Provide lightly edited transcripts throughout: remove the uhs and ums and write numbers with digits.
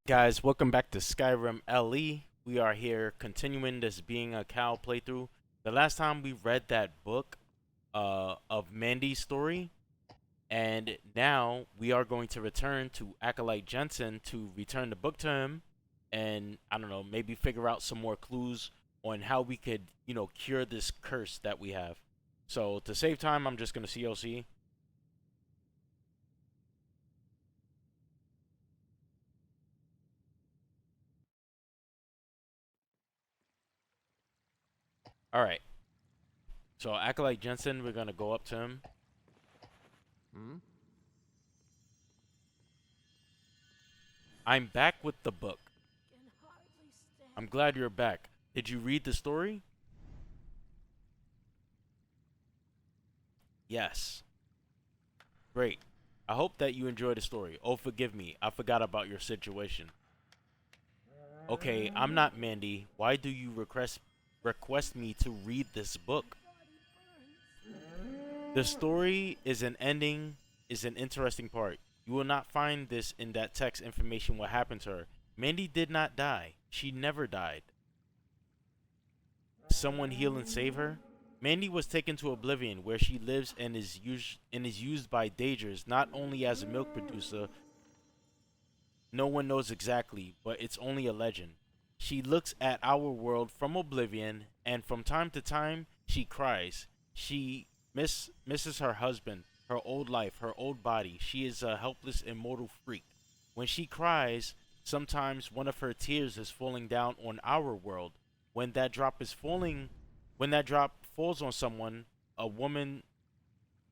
Guys, welcome back to Skyrim LE. We are here continuing this Being a Cow playthrough. The last time we read that book of Mandy's story, and now we are going to return to Acolyte Jensen to return the book to him, and I don't know, maybe figure out some more clues on how we could, cure this curse that we have. So to save time, I'm just gonna COC. All right. So Acolyte Jensen, we're gonna go up to him. Hmm? I'm back with the book. I'm glad you're back. Did you read the story? Yes. Great. I hope that you enjoyed the story. Oh, forgive me. I forgot about your situation. Okay, I'm not Mandy. Why do you request me to read this book? The story is an interesting part. You will not find this in that text information what happened to her. Mandy did not die. She never died. Someone heal and save her? Mandy was taken to Oblivion, where she lives and is used by Dagers not only as a milk producer. No one knows exactly, but it's only a legend. She looks at our world from Oblivion, and from time to time, she cries. She misses her husband, her old life, her old body. She is a helpless, immortal freak. When she cries, sometimes one of her tears is falling down on our world. When that drop is falling, when that drop falls on someone, a woman,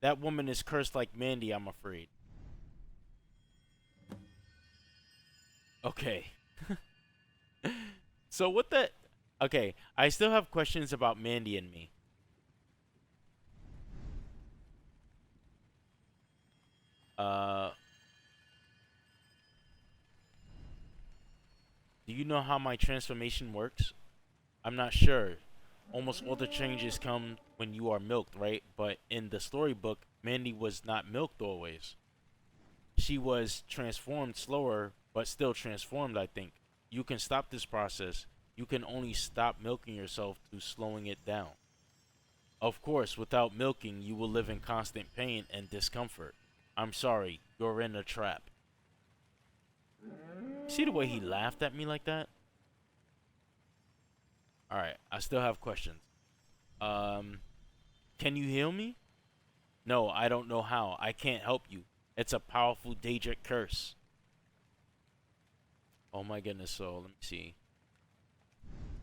that woman is cursed like Mandy, I'm afraid. Okay. So what the Okay, I still have questions about Mandy and me. Uh do you know how my transformation works? I'm not sure. Almost all the changes come when you are milked, right? But in the storybook, Mandy was not milked always. She was transformed slower, but still transformed, I think. You can stop this process. You can only stop milking yourself to slowing it down. Of course, without milking, you will live in constant pain and discomfort. I'm sorry, you're in a trap. See the way he laughed at me like that? Alright, I still have questions. Um, can you heal me? No, I don't know how. I can't help you. It's a powerful Daedric curse. Oh my goodness, so let me see.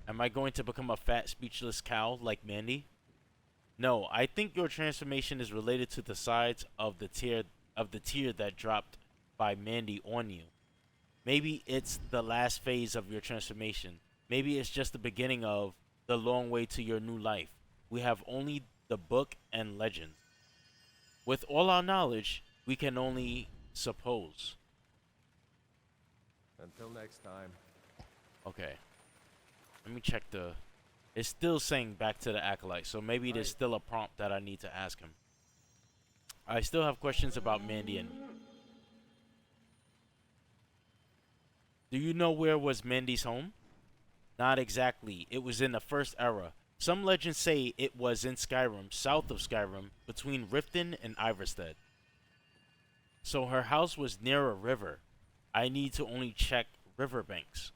Am I going to become a fat, speechless cow like Mandy? No, I think your transformation is related to the sides of the tear that dropped by Mandy on you. Maybe it's the last phase of your transformation. Maybe it's just the beginning of the long way to your new life. We have only the book and legend. With all our knowledge, we can only suppose. Until next time. Okay, let me check the. It's still saying back to the acolyte, so maybe there's Right. still a prompt that I need to ask him. I still have questions about Mandy and me. Do you know where was Mandy's home? Not exactly. It was in the first era. Some legends say it was in Skyrim, south of Skyrim, between Riften and Ivarstead. So her house was near a river. I need to only check riverbanks.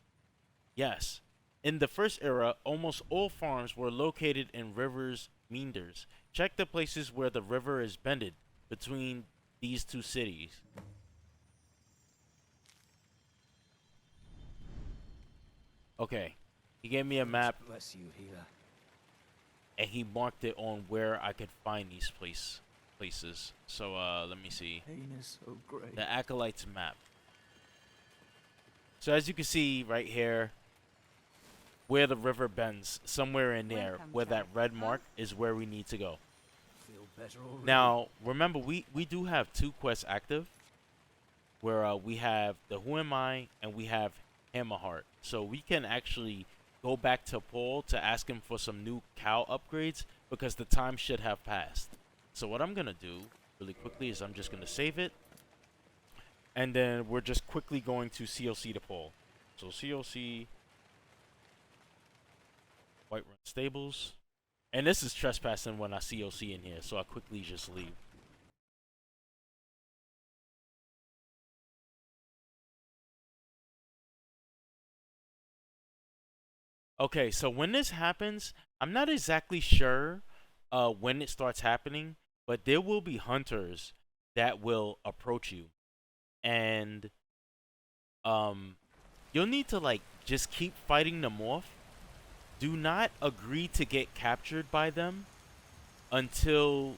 Yes. In the first era, almost all farms were located in rivers' meanders. Check the places where the river is bended between these two cities. Okay. He gave me a Gods map bless you, healer. and he marked it on where I could find these places. So let me see. Heinous, oh great. The Acolyte's map. So as you can see right here, where the river bends, somewhere in there, Welcome, where that child. red mark is where we need to go. Feel better already. Now, remember, we do have two quests active, where we have the Who Am I and we have Hammerheart. So we can actually go back to Paul to ask him for some new cow upgrades because the time should have passed. So what I'm gonna do really quickly is I'm just gonna save it, and then we're just quickly going to COC to Paul. So COC White Run Stables. And this is trespassing when I COC in here, so I quickly just leave. Okay, so when this happens, I'm not exactly sure when it starts happening, but there will be hunters that will approach you. And you'll need to like just keep fighting them off. Do not agree to get captured by them until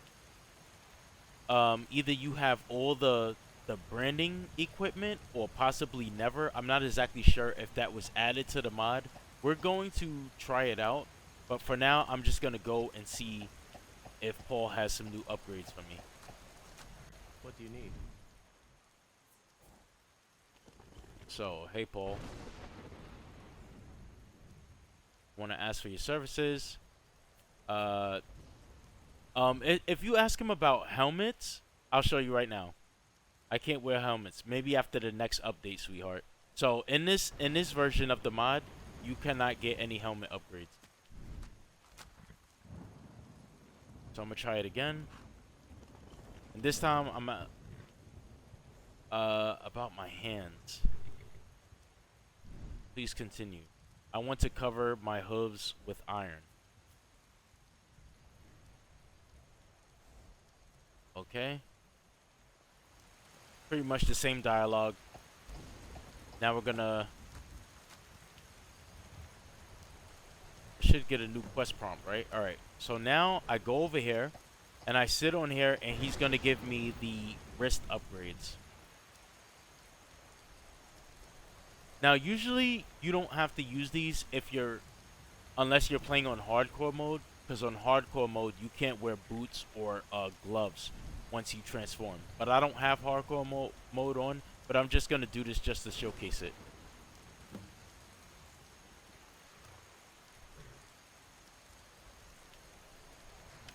either you have all the branding equipment or possibly never. I'm not exactly sure if that was added to the mod. We're going to try it out, but for now I'm just gonna go and see if Paul has some new upgrades for me. What do you need? So hey Paul, want to ask for your services. If you ask him about helmets, I'll show you right now. I can't wear helmets. Maybe after the next update, sweetheart. So in this version of the mod, you cannot get any helmet upgrades. So I'm gonna try it again. And this time I'm about my hands. Please continue. I want to cover my hooves with iron. Okay. Pretty much the same dialogue. Now we're gonna should get a new quest prompt, right? All right. So now I go over here and I sit on here and he's gonna give me the wrist upgrades. Now usually you don't have to use these if you're unless you're playing on hardcore mode, because on hardcore mode you can't wear boots or gloves once you transform. But I don't have hardcore mode on, but I'm just gonna do this just to showcase it.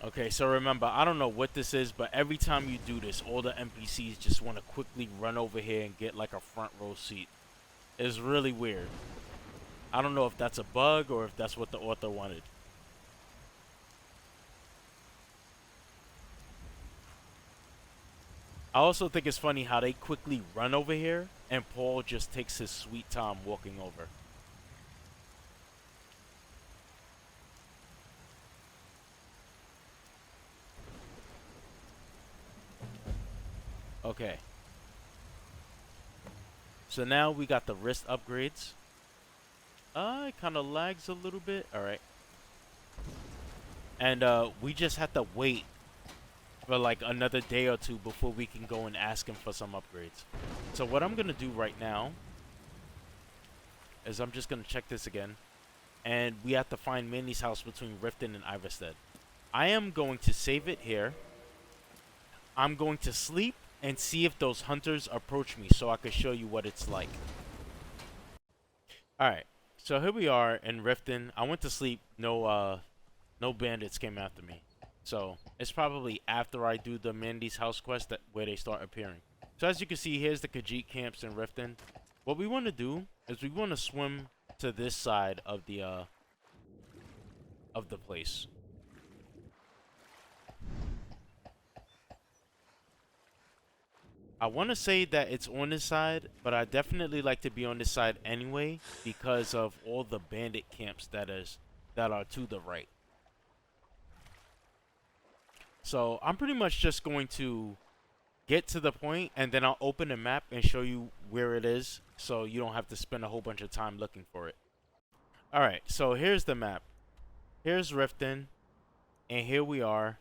Okay, so remember, I don't know what this is, but every time you do this, all the NPCs just want to quickly run over here and get like a front row seat. It's really weird. I don't know if that's a bug or if that's what the author wanted. I also think it's funny how they quickly run over here and Paul just takes his sweet time walking over. Okay. So now we got the wrist upgrades. It kind of lags a little bit. All right. And we just have to wait for like another day or two before we can go and ask him for some upgrades. So what I'm going to do right now is I'm just going to check this again. And we have to find Mandy's house between Riften and Ivarstead. I am going to save it here. I'm going to sleep and see if those hunters approach me so I can show you what it's like. Alright, so here we are in Riften. I went to sleep. No bandits came after me. So it's probably after I do the Mandy's house quest where they start appearing. So as you can see, here's the Khajiit camps in Riften. What we want to do is we want to swim to this side of the place. I want to say that it's on this side, but I definitely like to be on this side anyway because of all the bandit camps that are to the right. So I'm pretty much just going to get to the point and then I'll open the map and show you where it is so you don't have to spend a whole bunch of time looking for it. Alright, so here's the map. Here's Riften, and here we are.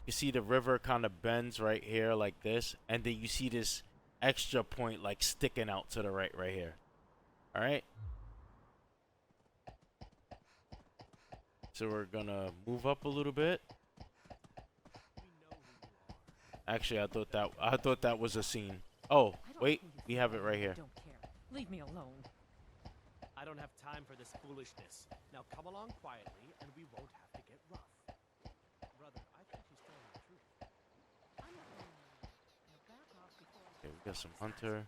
You see the river kind of bends right here like this, and then you see this extra point like sticking out to the right here. Alright? So we're gonna move up a little bit. Actually, I thought that was a scene. Oh, wait, we have it right here. Don't care. Leave me alone. I don't have time for this foolishness. Now come along quietly, and we won't have to get rough. Brother, I think he's telling the truth. I'm not going anywhere. Now back off before I... Okay, we got some hunter.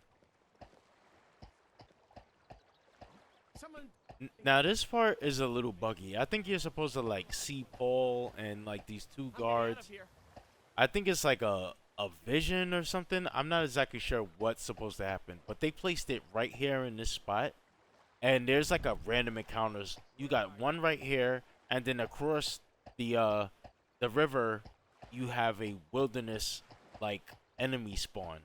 Now this part is a little buggy. I think you're supposed to like see Paul and like these two I'm getting out of guards. here. I think it's like a vision or something. I'm not exactly sure what's supposed to happen, but they placed it right here in this spot. And there's like a random encounters. You got one right here, and then across the river, you have a wilderness like enemy spawn.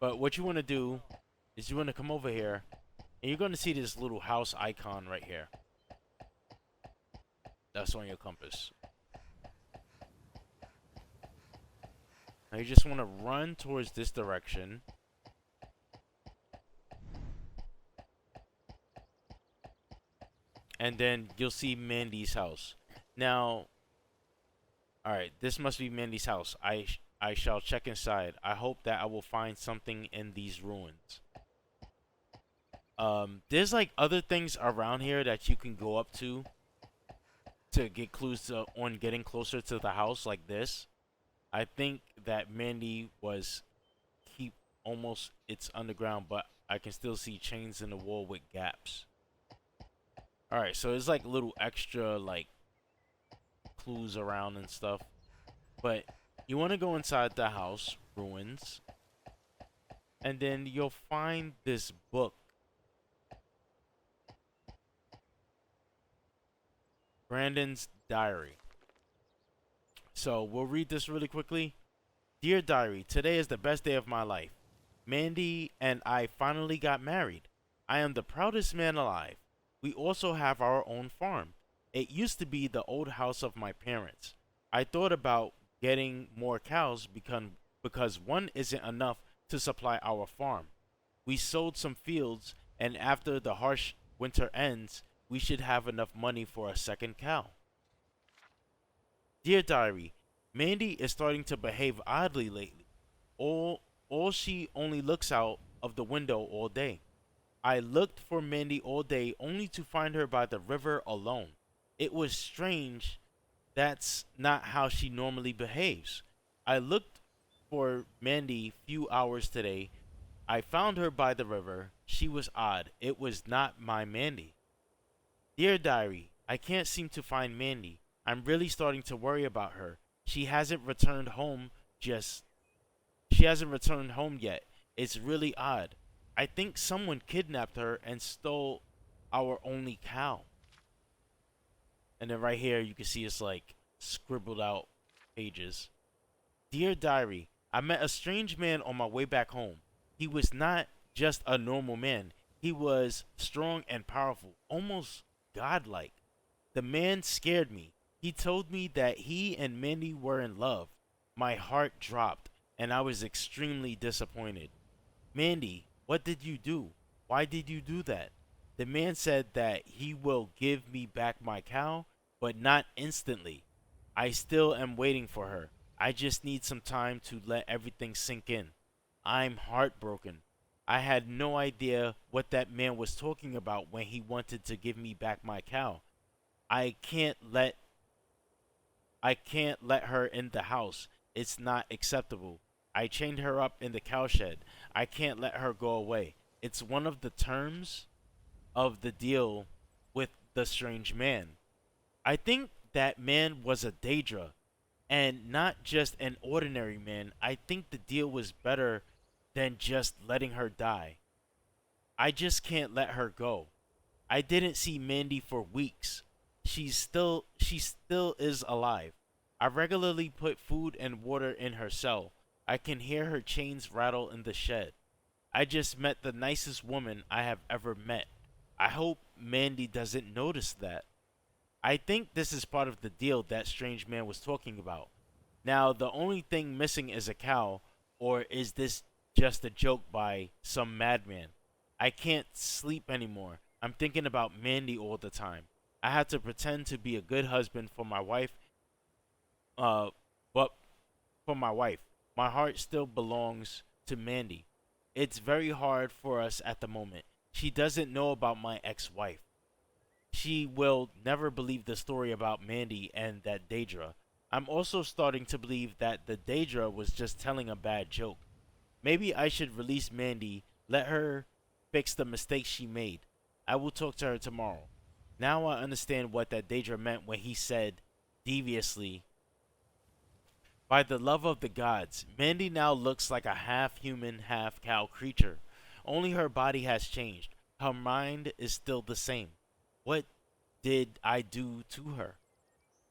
But what you want to do is you want to come over here, and you're going to see this little house icon right here. That's on your compass. Now you just want to run towards this direction. And then you'll see Mandy's house. Now, alright, this must be Mandy's house. I shall check inside. I hope that I will find something in these ruins. There's like other things around here that you can go up to get clues on getting closer to the house like this. I think that Mandy was keep almost it's underground, but I can still see chains in the wall with gaps. Alright, so it's like little extra like clues around and stuff. But you want to go inside the house, ruins, and then you'll find this book. Brandon's diary. So we'll read this really quickly. Dear diary, today is the best day of my life. Mandy and I finally got married. I am the proudest man alive. We also have our own farm. It used to be the old house of my parents. I thought about getting more cows because one isn't enough to supply our farm. We sold some fields, and after the harsh winter ends, we should have enough money for a second cow. Dear diary, Mandy is starting to behave oddly lately. All she only looks out of the window all day. I looked for Mandy all day only to find her by the river alone. It was strange. That's not how she normally behaves. I looked for Mandy few hours today. I found her by the river. She was odd. It was not my Mandy. Dear diary, I can't seem to find Mandy. I'm really starting to worry about her. She hasn't returned home just she hasn't returned home yet. It's really odd. I think someone kidnapped her and stole our only cow. And then right here you can see it's like scribbled out pages. Dear diary, I met a strange man on my way back home. He was not just a normal man. He was strong and powerful, almost godlike. The man scared me. He told me that he and Mandy were in love. My heart dropped, and I was extremely disappointed. Mandy, what did you do? Why did you do that? The man said that he will give me back my cow, but not instantly. I still am waiting for her. I just need some time to let everything sink in. I'm heartbroken. I had no idea what that man was talking about when he wanted to give me back my cow. I can't let I can't let her in the house. It's not acceptable. I chained her up in the cowshed. I can't let her go away. It's one of the terms of the deal with the strange man. I think that man was a Daedra, and not just an ordinary man. I think the deal was better than just letting her die. I just can't let her go. I didn't see Mandy for weeks. She still is alive. I regularly put food and water in her cell. I can hear her chains rattle in the shed. I just met the nicest woman I have ever met. I hope Mandy doesn't notice that. I think this is part of the deal that strange man was talking about. Now, the only thing missing is a cow, or is this just a joke by some madman? I can't sleep anymore. I'm thinking about Mandy all the time. I have to pretend to be a good husband for my wife, but for my wife, my heart still belongs to Mandy. It's very hard for us at the moment. She doesn't know about my ex-wife. She will never believe the story about Mandy and that Daedra. I'm also starting to believe that the Daedra was just telling a bad joke. Maybe I should release Mandy, let her fix the mistakes she made. I will talk to her tomorrow. Now I understand what that Daedra meant when he said, deviously, by the love of the gods, Mandy now looks like a half human, half cow creature. Only her body has changed. Her mind is still the same. What did I do to her?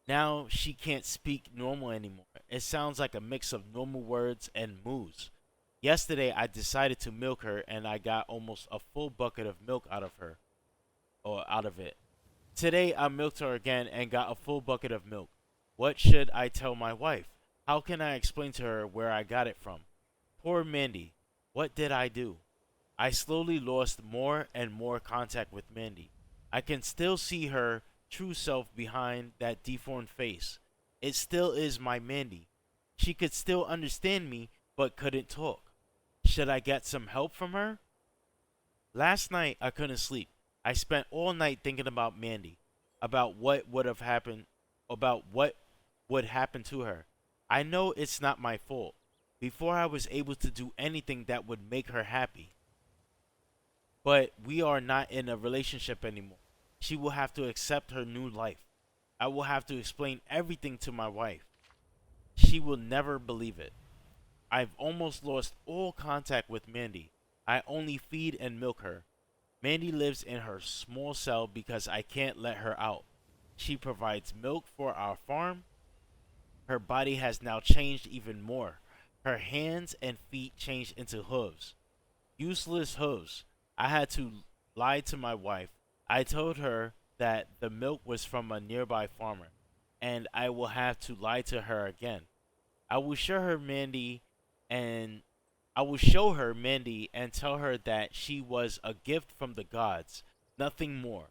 Now she can't speak normal anymore. It sounds like a mix of normal words and moos. Yesterday I decided to milk her and I got almost a full bucket of milk out of her, or out of it. Today I milked her again and got a full bucket of milk. What should I tell my wife? How can I explain to her where I got it from? Poor Mandy. What did I do? I slowly lost more and more contact with Mandy. I can still see her true self behind that deformed face. It still is my Mandy. She could still understand me, but couldn't talk. Should I get some help from her? Last night I couldn't sleep. I spent all night thinking about Mandy, about what would have happened, about what would happen to her. I know it's not my fault. Before I was able to do anything that would make her happy. But we are not in a relationship anymore. She will have to accept her new life. I will have to explain everything to my wife. She will never believe it. I've almost lost all contact with Mandy. I only feed and milk her. Mandy lives in her small cell because I can't let her out. She provides milk for our farm. Her body has now changed even more. Her hands and feet changed into hooves. Useless hooves. I had to lie to my wife. I told her that the milk was from a nearby farmer, and I will have to lie to her again. I will show her Mandy and I will show her Mandy and tell her that she was a gift from the gods, nothing more.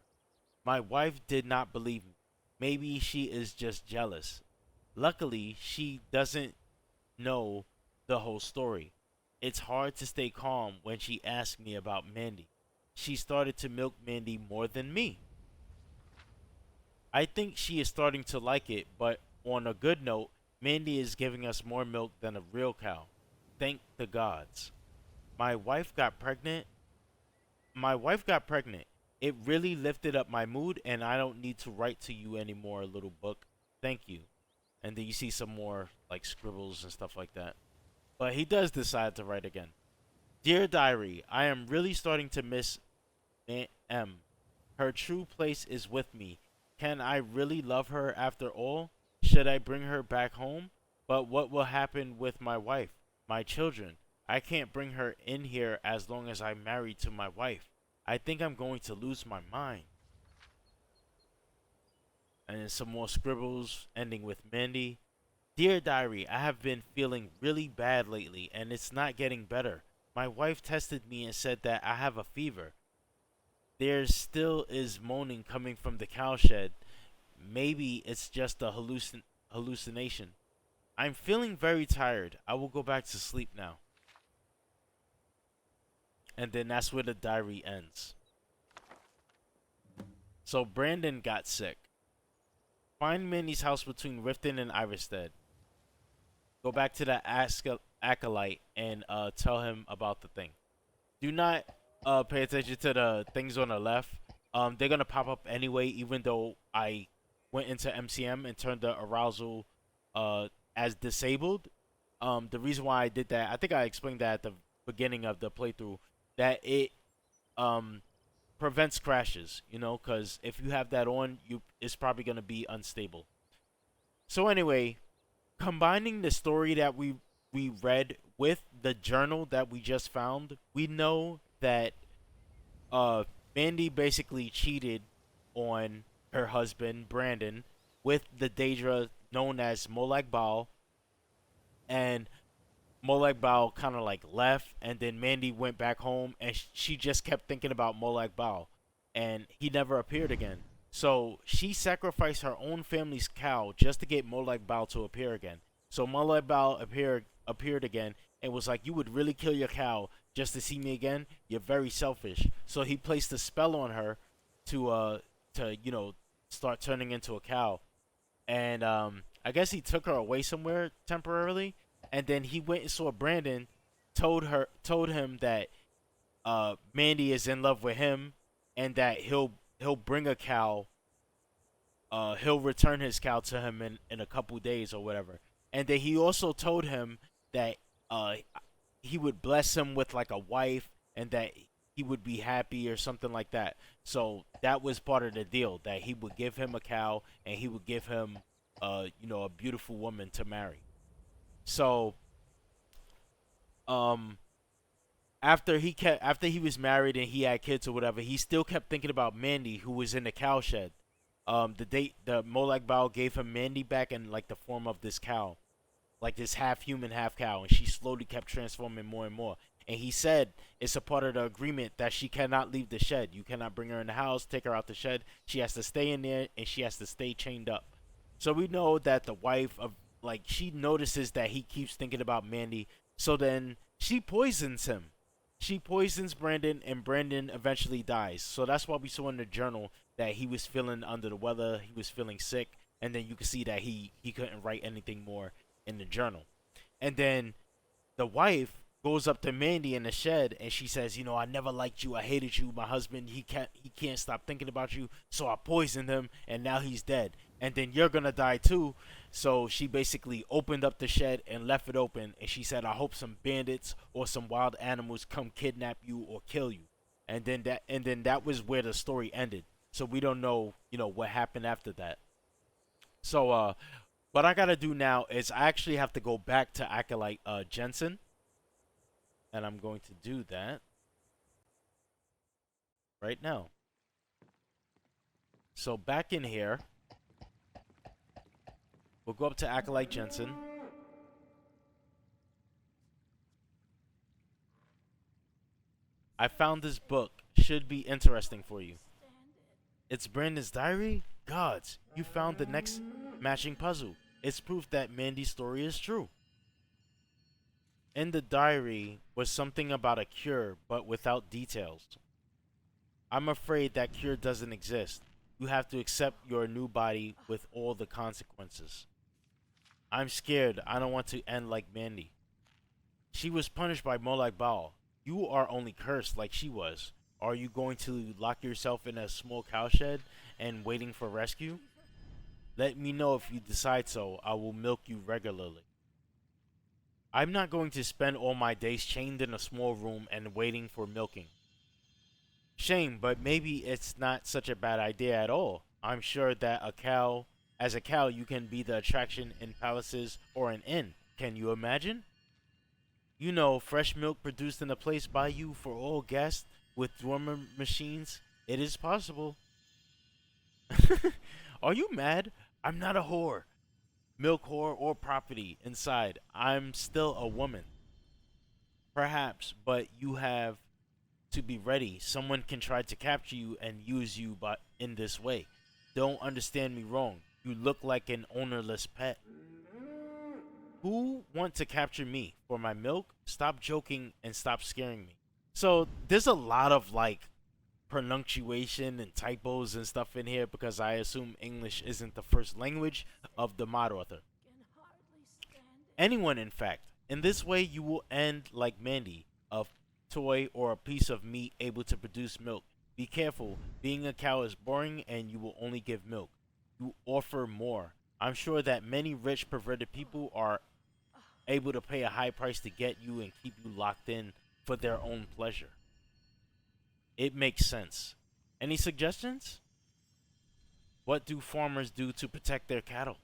My wife did not believe me. Maybe she is just jealous. Luckily, she doesn't know the whole story. It's hard to stay calm when she asks me about Mandy. She started to milk Mandy more than me. I think she is starting to like it, but on a good note, Mandy is giving us more milk than a real cow. Thank the gods. My wife got pregnant. My wife got pregnant. It really lifted up my mood, and I don't need to write to you anymore, little book. Thank you. And then you see some more like scribbles and stuff like that. But he does decide to write again. Dear Diary, I am really starting to miss M. Her true place is with me. Can I really love her after all? Should I bring her back home? But what will happen with my wife, my children? I can't bring her in here as long as I'm married to my wife. I think I'm going to lose my mind. And then some more scribbles ending with Mandy. Dear Diary, I have been feeling really bad lately and it's not getting better. My wife tested me and said that I have a fever. There still is moaning coming from the cowshed. Maybe it's just a hallucination. I'm feeling very tired. I will go back to sleep now. And then that's where the diary ends. So Brandon got sick. Find Mandy's house between Riften and Ivarstead. Go back to the Acolyte and tell him about the thing. Do not pay attention to the things on the left. They're gonna pop up anyway, even though I went into MCM and turned the arousal as disabled. The reason why I did that, I think I explained that at the beginning of the playthrough, that it prevents crashes, you know, because if you have that on, it's probably gonna be unstable. So anyway, combining the story that we read with the journal that we just found, we know that Mandy basically cheated on her husband Brandon with the Daedra known as Molag Bal, and Molag Bal kind of like left, and then Mandy went back home, and she just kept thinking about Molag Bal, and he never appeared again. So she sacrificed her own family's cow just to get Molag Bal to appear again. So Molag Bal appeared again and was like, "You would really kill your cow just to see me again? You're very selfish." So he placed a spell on her to start turning into a cow, and I guess he took her away somewhere temporarily, and then he went and saw Brandon, told him that Mandy is in love with him, and that he'll bring a cow. He'll return his cow to him in a couple days or whatever. And then he also told him that uh he would bless him with like a wife and that he would be happy or something like that. So that was part of the deal, that he would give him a cow and he would give him a beautiful woman to marry. So um after he was married and he had kids or whatever, he still kept thinking about Mandy, who was in the cow shed. The Molag Bal gave him Mandy back in like the form of this cow, like this half human, half cow, and she slowly kept transforming more and more. And he said it's a part of the agreement that she cannot leave the shed. You cannot bring her in the house, take her out the shed. She has to stay in there, and she has to stay chained up. So we know that the wife of, like, she notices that he keeps thinking about Mandy. So then she poisons him. She poisons Brandon, and Brandon eventually dies. So that's why we saw in the journal that he was feeling under the weather. He was feeling sick, and then you can see that he couldn't write anything more in the journal. And then the wife goes up to Mandy in the shed and she says, I never liked you. I hated you. My husband, he can't stop thinking about you. So I poisoned him and now he's dead. And then you're gonna die too. So she basically opened up the shed and left it open, and she said, I hope some bandits or some wild animals come kidnap you or kill you. And then that was where the story ended. So we don't know, what happened after that. So what I gotta do now is I actually have to go back to Acolyte Jensen, and I'm going to do that right now. So back in here, we'll go up to Acolyte Jensen. I found this book. Should be interesting for you. It's Brandon's diary? Gods, you found the next matching puzzle. It's proof that Mandy's story is true. In the diary was something about a cure, but without details. I'm afraid that cure doesn't exist. You have to accept your new body with all the consequences. I'm scared. I don't want to end like Mandy. She was punished by Molag Bal. You are only cursed like she was. Are you going to lock yourself in a small cowshed and waiting for rescue? Let me know if you decide so. I will milk you regularly. I'm not going to spend all my days chained in a small room and waiting for milking. Shame, but maybe it's not such a bad idea at all. I'm sure that as a cow, you can be the attraction in palaces or an inn. Can you imagine? Fresh milk produced in a place by you for all guests with dormer machines. It is possible. Are you mad? I'm not a whore, milk whore, or property inside. I'm still a woman. Perhaps, but you have to be ready. Someone can try to capture you and use you but in this way. Don't understand me wrong. You look like an ownerless pet. Who want to capture me for my milk? Stop joking and stop scaring me. So there's a lot of like pronunciation and typos and stuff in here because I assume English isn't the first language of the mod author. Anyone, in fact. In this way, you will end like Mandy, a toy or a piece of meat able to produce milk. Be careful. Being a cow is boring and you will only give milk. You offer more. I'm sure that many rich, perverted people are able to pay a high price to get you and keep you locked in for their own pleasure. It makes sense. Any suggestions? What do farmers do to protect their cattle?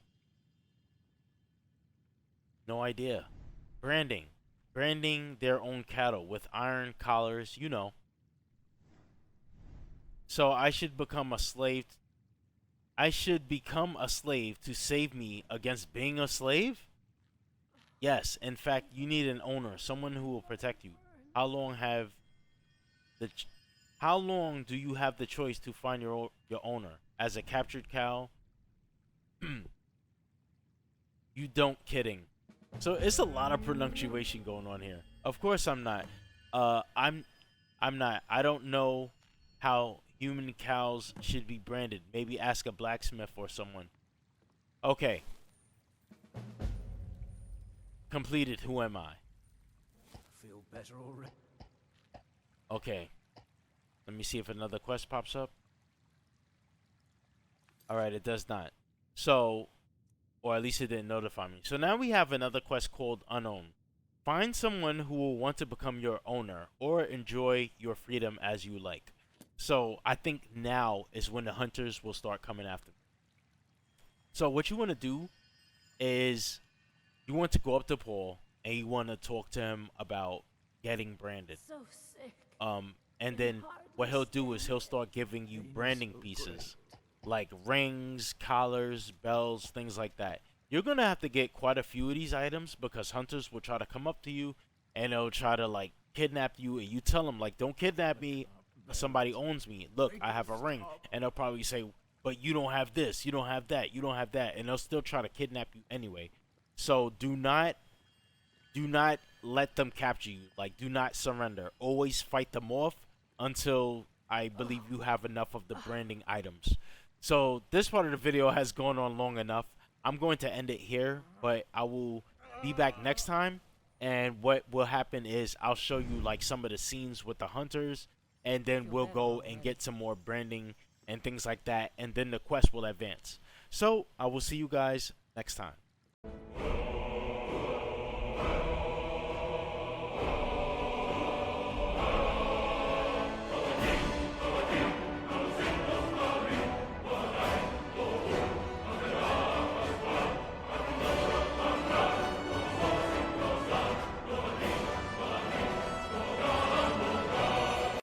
No idea. Branding. Branding their own cattle with iron collars. So I should become a slave. I should become a slave to save me against being a slave? Yes, in fact, you need an owner, someone who will protect you. How long have the ch- How long do you have the choice to find your owner? As a captured cow? You don't kidding. So it's a lot of pronunciation going on here. Of course I'm not. I'm not. I don't know how human cows should be branded. Maybe ask a blacksmith or someone. Okay. Completed. Who am I? Feel better already? Okay. Let me see if another quest pops up. Alright, it does not. So, or at least it didn't notify me. So now we have another quest called Unowned. Find someone who will want to become your owner or enjoy your freedom as you like. So I think now is when the hunters will start coming after me. So what you want to do is you want to go up to Paul and you want to talk to him about getting branded. So sick. And then what he'll do is he'll start giving you branding pieces like rings, collars, bells, things like that. You're gonna have to get quite a few of these items because hunters will try to come up to you and they'll try to like kidnap you, and you tell them like, don't kidnap me, somebody owns me, look, I have a ring. And they'll probably say, but you don't have this, you don't have that, you don't have that, and they'll still try to kidnap you anyway. So do not let them capture you. Like, do not surrender. Always fight them off until I believe you have enough of the branding items. So this part of the video has gone on long enough. I'm going to end it here, but I will be back next time. And what will happen is I'll show you like some of the scenes with the hunters, and then we'll go and get some more branding and things like that, and then the quest will advance. So I will see you guys next time.